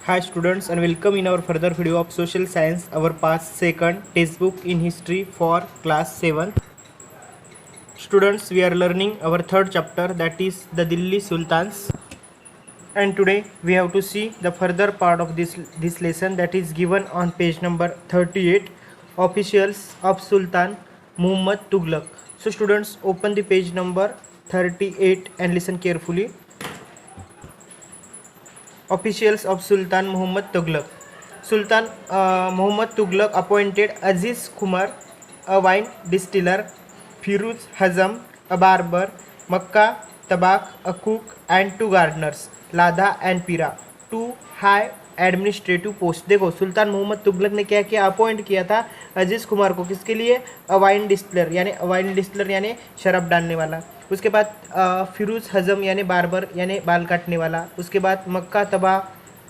Hi students and welcome in our further video of social science, our past second textbook in history for class 7. Students, we are learning our third chapter, that is the Delhi Sultans, and today we have to see the further part of this lesson, that is given on page number 38, officials of Sultan Muhammad Tughlaq. So students, open the page number 38 and listen carefully. Officials of Sultan Muhammad Tughlaq. Sultan Muhammad Tughlaq appointed Aziz Kumar, a wine distiller, Firuz Hazam, a barber, Makkah Tabak, a cook, and two gardeners, Lada and Pira, two high administrative post. देखो, सुल्तान मोहम्मद तुगलक ने क्या किया, appoint किया था अजीज़ कुमार को. किसके लिए? Wine distiller यानी शराब डालने वाला. उसके बाद फिरोज हजम यानी बार्बर यानी बाल काटने वाला. उसके बाद मक्का तबा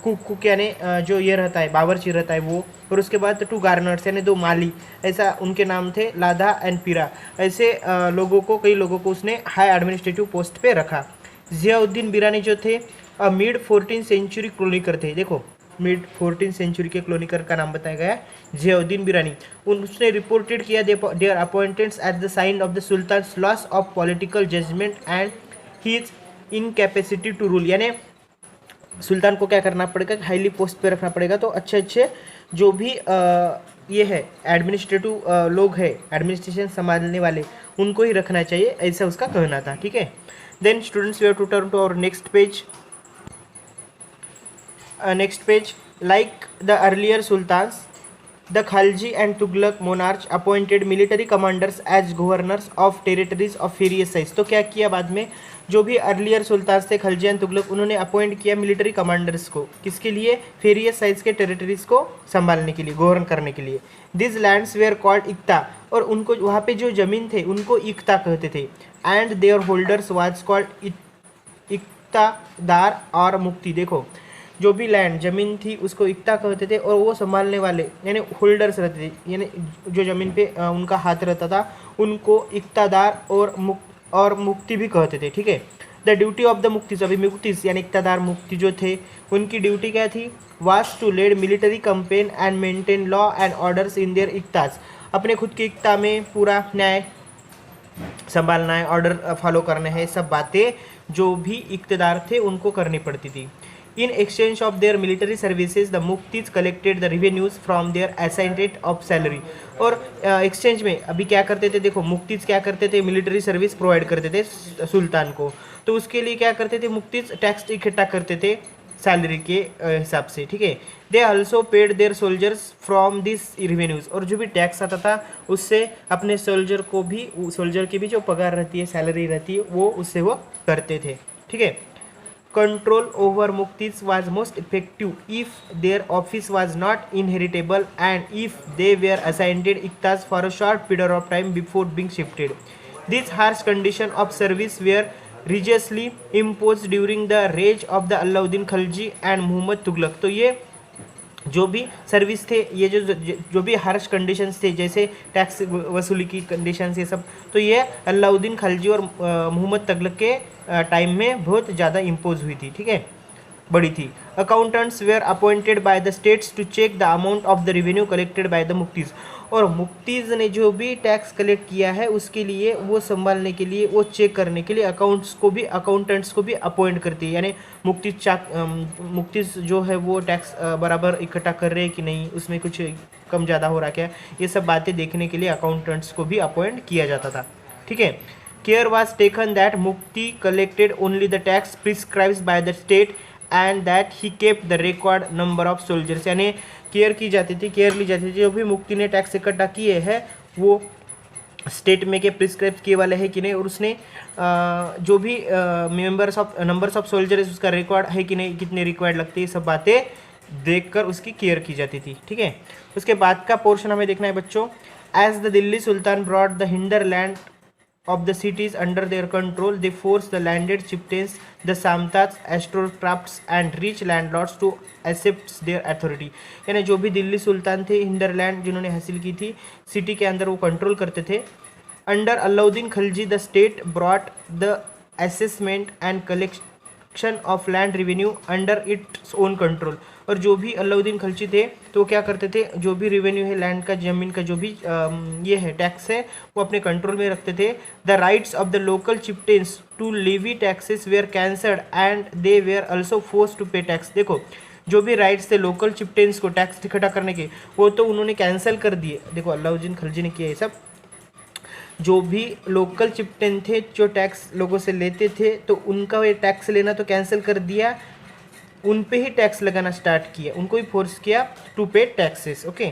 कुक यानी जो ये रहता है बावर्ची रहता है वो. और उसके बाद टू गार्नर्स यानी दो माली, ऐसा उनके नाम थे, लादा एंड पीरा. ऐसे कई लोगों को उसने हाई एडमिनिस्ट्रेटिव पोस्ट पे रखा. जियाउद्दीन बिरानी जो थे मिड 14th सेंचुरी क्रोनिकर थे. देखो, मिड 14th सेंचुरी के क्रोनिकर का नाम बताया गया है जियाउद्दीन बिरानी. उसने रिपोर्टेड किया their appointments at the sign of the sultan's loss of political judgement and his incapacity to rule. यानी सुल्तान को क्या करना पड़ेगा, हाईली पोस्ट पे रखना पड़ेगा. तो अच्छे जो भी ये है एडमिनिस्ट्रेटिव लोग हैं, एडमिनिस्ट्रेशन संभालने वाले, उनको ही रखना चाहिए, ऐसा उसका कहना था. ठीक है. Then students, we have to turn to our next page. Next page. Like the earlier sultans, the Khalji and Tughlaq monarchs appointed military commanders as governors of territories of various size. तो क्या किया बाद में, जो भी earlier सुल्तान थे Khalji and Tughlaq, उन्होंने appoint किया मिलिट्री कमांडर्स को. किसके लिए? वेरियस साइज के टेरिटरीज को संभालने के लिए, गवर्न करने के लिए. दिस लैंड्स वेयर कॉल्ड इक्ता, और उनको वहाँ पे जो जमीन थे उनको इक्ता कहते थे. And their holders was called iqtadar और मुक्ति. देखो, जो भी लैंड जमीन थी उसको इक्ता कहते थे, और वो संभालने वाले यानी होल्डर्स रहते थे, यानी जो ज़मीन पे उनका हाथ रहता था उनको इक्तादार और मुक्ति भी कहते थे. ठीक है. द ड्यूटी ऑफ द मुक्तिस, अभी मुक्तिस यानी इक्तादार मुक्ति जो थे उनकी ड्यूटी क्या थी? Was to lead military campaign and maintain law and orders in their iqtas. अपने खुद की इक्ता में पूरा न्याय संभालना है, ऑर्डर फॉलो करने हैं, सब बातें जो भी इक्तदार थे उनको करनी पड़ती थी. In exchange of their military services, the Muktis collected the revenues from their assigned rate of salary. और एक्सचेंज में अभी क्या करते थे, देखो, मुक्तिज क्या करते थे, मिलिट्री सर्विस प्रोवाइड करते थे सुल्तान को. तो उसके लिए क्या करते थे, मुक्तिज टैक्स इकट्ठा करते थे सैलरी के हिसाब से. ठीक है. They also paid their soldiers from this revenues, और जो भी टैक्स आता था उससे अपने सोल्जर की भी जो पगार रहती है, सैलरी रहती है, वो उससे वो करते थे. ठीक है. Control over Muktis was most effective if their office was not inheritable and if they were assigned iktas for a short period of time before being shifted. These harsh conditions of service were rigorously imposed during the reign of the Alauddin Khalji and Muhammad Tughlaq. तो ये जो भी service थे, ये जो भी harsh conditions थे, जैसे टैक्स वसूली की कंडीशंस, ये सब, तो ये अलाउद्दीन खलजी और मोहम्मद तुगलक के टाइम में बहुत ज़्यादा इम्पोज हुई थी. ठीक है, बड़ी थी. Accountants were appointed by the states to check the amount of the revenue collected by the muqtis. और मुक्तीज़ ने जो भी टैक्स कलेक्ट किया है उसके लिए, वो संभालने के लिए, वो चेक करने के लिए अकाउंटेंट्स को भी अपॉइंट करती है. यानी मुक्तीज़ जो है वो टैक्स बराबर इकट्ठा कर रहे हैं कि नहीं, उसमें कुछ कम ज़्यादा हो रहा क्या, ये सब बातें देखने के लिए अकाउंटेंट्स को भी अपॉइंट किया जाता था. ठीक है. केयर वॉज टेकन दैट मुक्ति collected only the tax prescribed by the state and that he kept the record number of soldiers. यानी केयर ली जाती थी, जो भी मुक्ति ने टैक्स इकट्ठा किए हैं वो स्टेट में के प्रिस्क्राइब किए वाले हैं कि नहीं, और उसने जो भी नंबर्स ऑफ सोल्जर्स उसका रिकॉर्ड है कि नहीं, कितने रिक्वायर्ड लगती है, सब बातें देखकर उसकी केयर की जाती थी. ठीक है. उसके बाद का पोर्शन हमें देखना है बच्चों. As the Delhi sultan brought the hinterland of the cities under their control, they forced the landed chieftains, the samtats, aristocrats and rich landlords to accept their authority. यानी जो भी दिल्ली सुल्तान थे, हिंदरलैंड जिन्होंने हासिल की थी, सिटी के अंदर वो कंट्रोल करते थे. Under Alauddin Khalji the state brought the assessment and collection of land revenue under its own control. और जो भी अलाउद्दीन खिलजी थे तो क्या करते थे, जो भी रेवेन्यू है लैंड का, जमीन का जो भी ये है टैक्स है, वो अपने कंट्रोल में रखते थे। The rights of the local chieftains to levy taxes were cancelled and they were also force to pay tax. देखो जो भी राइट्स थे लोकल चिफ्टेन्स को टैक्स इकट्ठा करने के, वो तो उन्होंने कैंसिल कर दिए। देखो अलाउद्दीन खिलजी ने किया ये सब। जो भी लोकल चिफ्टेन थे जो टैक्स लोगों से लेते थे तो उनका ये टैक्स लेना तो कैंसिल कर दिया, उन पे ही टैक्स लगाना स्टार्ट किया, उनको ही फोर्स किया to pay taxes. Okay.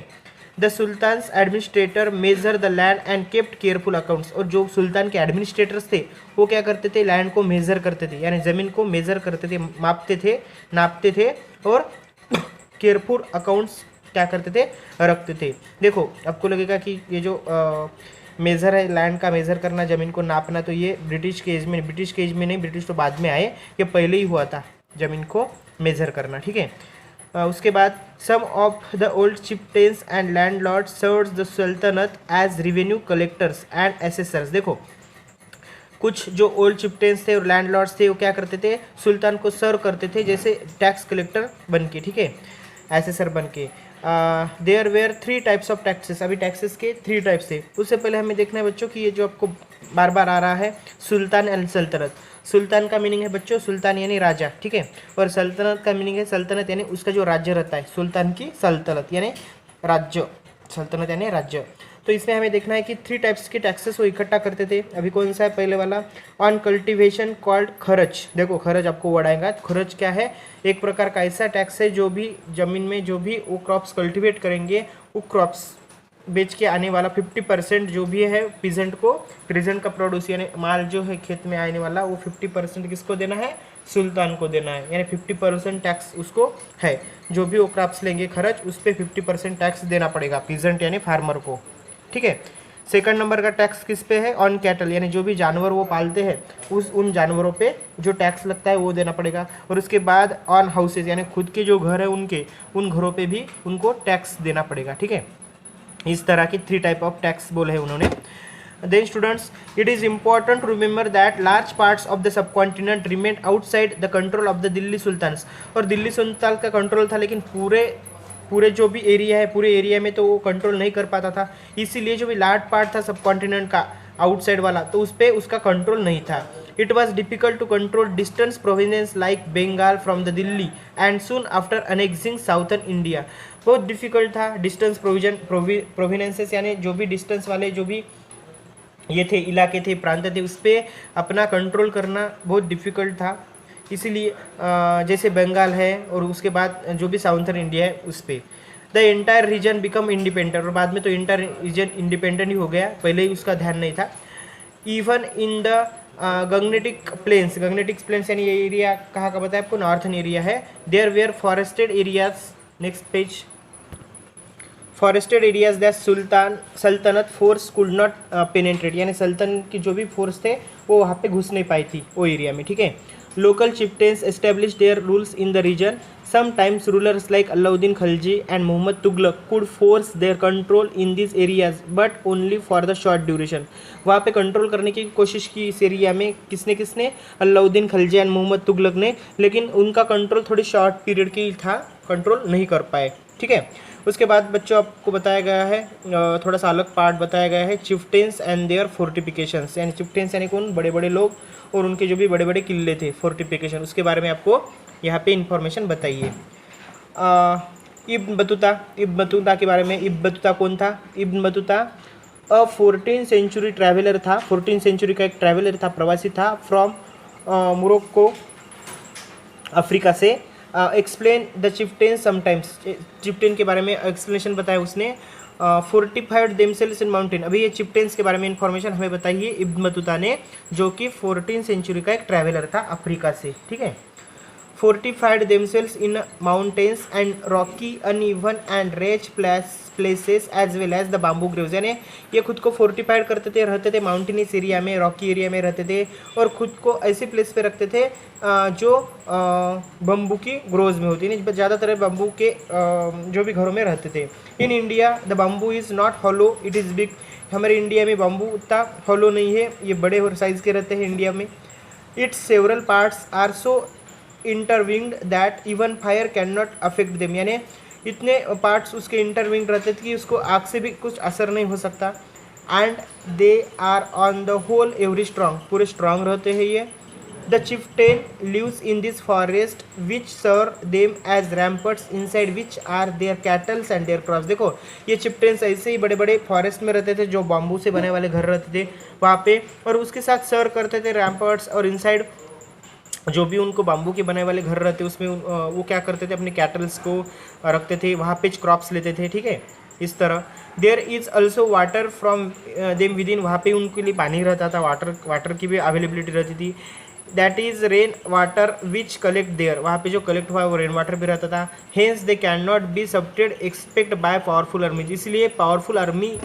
The sultan's administrator measure the land and kept careful accounts. और जो सुल्तान के एडमिनिस्ट्रेटर्स थे वो क्या करते थे, लैंड को मेजर करते थे, यानी ज़मीन को मेजर करते थे, मापते थे, नापते थे, और केयरफुल अकाउंट्स क्या करते थे, रखते थे। देखो आपको लगेगा कि ये जो मेज़र है, लैंड का मेज़र करना, ज़मीन को नापना, तो ये ब्रिटिश के एज में नहीं, ब्रिटिश तो बाद में आए, ये पहले ही हुआ था ज़मीन को मेज़र करना। ठीक है। उसके बाद some of the old chieftains and landlord serves the sultanate as revenue collectors and assessors. देखो कुछ जो ओल्ड चिफ्टेन्स थे और लैंड लॉर्ड्स थे वो क्या करते थे, सुल्तान को सर्व करते थे जैसे टैक्स कलेक्टर बन के, ठीक है, एसेसर बन के। There were 3 types of taxes. अभी टैक्सेस के 3 टाइप्स थे। उससे पहले हमें देखना है बच्चों कि ये जो आपको बार बार आ रहा है सुल्तान एंड सल्तनत। सुल्तान का मीनिंग है बच्चों सुल्तान यानी राजा, ठीक है, और सल्तनत का मीनिंग है सल्तनत यानी उसका जो राज्य रहता है, सुल्तान की सल्तनत यानी राज्य, सल्तनत यानी राज्य। तो इसमें हमें देखना है कि 3 टाइप्स के टैक्सेस वो इकट्ठा करते थे। अभी कौन सा है, पहले वाला ऑन कल्टिवेशन कॉल्ड खर्च। देखो खर्च आपको वर्ड आएगा। खर्च क्या है, एक प्रकार का ऐसा टैक्स है जो भी ज़मीन में जो भी वो क्रॉप्स कल्टिवेट करेंगे, वो क्रॉप्स बेच के आने वाला 50% जो भी है पीजेंट को, प्रेजेंट का प्रोड्यूस यानी माल जो है खेत में आने वाला, वो 50% किसको देना है, सुल्तान को देना है, यानी 50% टैक्स उसको है। जो भी वो क्रॉप्स लेंगे खर्च, उस पर 50% टैक्स देना पड़ेगा पीजेंट यानी फार्मर को, ठीक है। सेकंड नंबर का टैक्स किस पे है, ऑन कैटल, यानी जो भी जानवर वो पालते हैं उन जानवरों पे जो टैक्स लगता है वो देना पड़ेगा। और उसके बाद ऑन हाउसेज, यानी खुद के जो घर है उन घरों पे भी उनको टैक्स देना पड़ेगा, ठीक है। इस तरह की 3 टाइप ऑफ टैक्स बोले हैं उन्होंने। Then students, it is important to remember that large parts of the subcontinent remained outside the control of the Delhi sultans. और दिल्ली सुल्तान का कंट्रोल था, लेकिन पूरे जो भी एरिया है, पूरे एरिया में तो वो कंट्रोल नहीं कर पाता था। इसीलिए जो भी लार्ज पार्ट था सब कॉन्टिनेंट का आउटसाइड वाला, तो उस पर उसका कंट्रोल नहीं था। It was difficult to control distance provinces like Bengal from the Delhi and soon after annexing southern India. बहुत डिफिकल्ट था डिस्टेंस प्रोविनेंसेस, यानी जो भी डिस्टेंस वाले जो भी ये थे इलाके थे, प्रांत थे, उस पर अपना कंट्रोल करना बहुत डिफिकल्ट था। इसीलिए जैसे बंगाल है और उसके बाद जो भी साउथर्न इंडिया है उस पर the entire reason become independent. और बाद में तो एंटायर रीजन इंडिपेंडेंट ही हो गया, पहले ही उसका ध्यान नहीं था। Even in the Gangetic plains यानी ये एरिया कहाँ का बताया आपको, नॉर्थन एरिया है। There were forested areas, next page, forested areas that sultanate force could not penetrate, यानी सल्तन की जो भी फोर्स थे वो वहाँ पे घुस नहीं पाई थी वो एरिया में, ठीक है। Local chieftains establish their rules in the region. Sometimes rulers like Alauddin Khilji and Mohammad Tughlaq could force their control in this areas but only for the short duration. वहाँ पे कंट्रोल करने की कोशिश की इस एरिया में किसने, अलाउद्दीन खिलजी एंड मोहम्मद तुगलक ने, लेकिन उनका कंट्रोल थोड़ी शॉर्ट पीरियड की था, कंट्रोल नहीं कर पाए, ठीक है। उसके बाद बच्चों आपको बताया गया है थोड़ा सा अलग पार्ट बताया गया है, चिफ्टेन्स एंड देयर फोर्टिफिकेशंस, यानी चिफ्टेन्स यानी कौन, बड़े बड़े लोग और उनके जो भी बड़े बड़े किले थे, फोर्टिफिकेशन, उसके बारे में आपको यहाँ पे इंफॉर्मेशन बताइए। इब्न बतूता के बारे में। इब्न बतूता कौन था, Ibn Battuta 14th century traveller था, 14th सेंचुरी का एक ट्रैवलर था, प्रवासी था, फ्रॉम मोरक्को, अफ्रीका से। एक्सप्लेन द चिफ्टेन समटाइम्स, चिफ्टेन के बारे में एक्सप्लेनेशन बताया उसने। फोर्टिफाइड देमसेल्स इन माउंटेन, अभी ये चिफ्टेन्स के बारे में इन्फॉर्मेशन हमें बताइए इब्न बतूता ने, जो कि 14th सेंचुरी का एक ट्रैवलर था अफ्रीका से, ठीक है। fortified themselves in mountains and rocky uneven and rich places as well as the bamboo groves, यानी ये खुद को फोर्टिफाइड करते थे, रहते थे माउंटेनियस एरिया में, रॉकी एरिया में रहते थे, और खुद को ऐसे प्लेस पे रखते थे जो बम्बू की ग्रोज में होती है, ज़्यादातर बम्बू के जो भी घरों में रहते थे। In India the bamboo is not hollow, it is big, हमारे इंडिया में बम्बू उतना हॉलो नहीं है, ये बड़े साइज़ के रहते हैं इंडिया में। Its several parts are so intertwined that even fire can not affect them, यानी इतने पार्ट्स उसके इंटरविंग्ड रहते थे कि उसको आग से भी कुछ असर नहीं हो सकता। And they are on the whole every strong, पूरे स्ट्रांग रहते हैं ये। The chieftain lives in this forest which serve them as ramparts inside which are their cattles and their crops. देखो ये चिफ्टेन्स ऐसे ही बड़े बड़े फॉरेस्ट में रहते थे, जो बम्बू से बने वाले घर रहते थे वहाँ पे, और उसके साथ सर्व करते थे रैम्पर्ट्स, और इनसाइड जो भी उनको बाम्बू के बने वाले घर रहते उसमें वो क्या करते थे, अपने कैटल्स को रखते थे, वहाँ पे क्रॉप्स लेते थे, ठीक है, इस तरह। There is also water from them within, वहाँ पे उनके लिए पानी रहता था, वाटर की भी अवेलेबिलिटी रहती थी। That is rain water which collect there, वहाँ पे जो कलेक्ट हुआ है वो रेन वाटर भी रहता था। Hence they can not be subdued expect by powerful armies, इसलिए पावरफुल आर्मी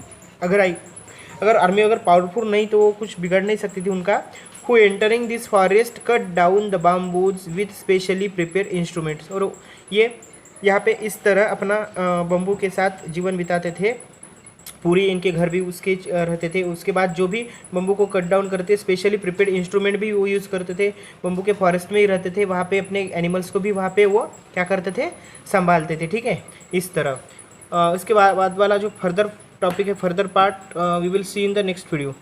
अगर आर्मी पावरफुल नहीं तो वो कुछ बिगड़ नहीं सकती थी उनका। Who entering this forest cut down the bamboos with specially prepare instruments, और ये यहाँ पे इस तरह अपना बम्बू के साथ जीवन बिताते थे। पूरी इनके घर भी उसके रहते थे। उसके बाद जो भी बम्बू को कट डाउन करते, स्पेशली प्रिपेयर्ड इंस्ट्रूमेंट भी वो यूज़ करते थे। बम्बू के फॉरेस्ट में ही रहते थे, वहाँ पे अपने एनिमल्स को भी वहाँ पे वो क्या करते थे, संभालते थे, ठीक है, इस तरह। इसके बाद वाला जो फर्दर टॉपिक है, further part we will see in the next video.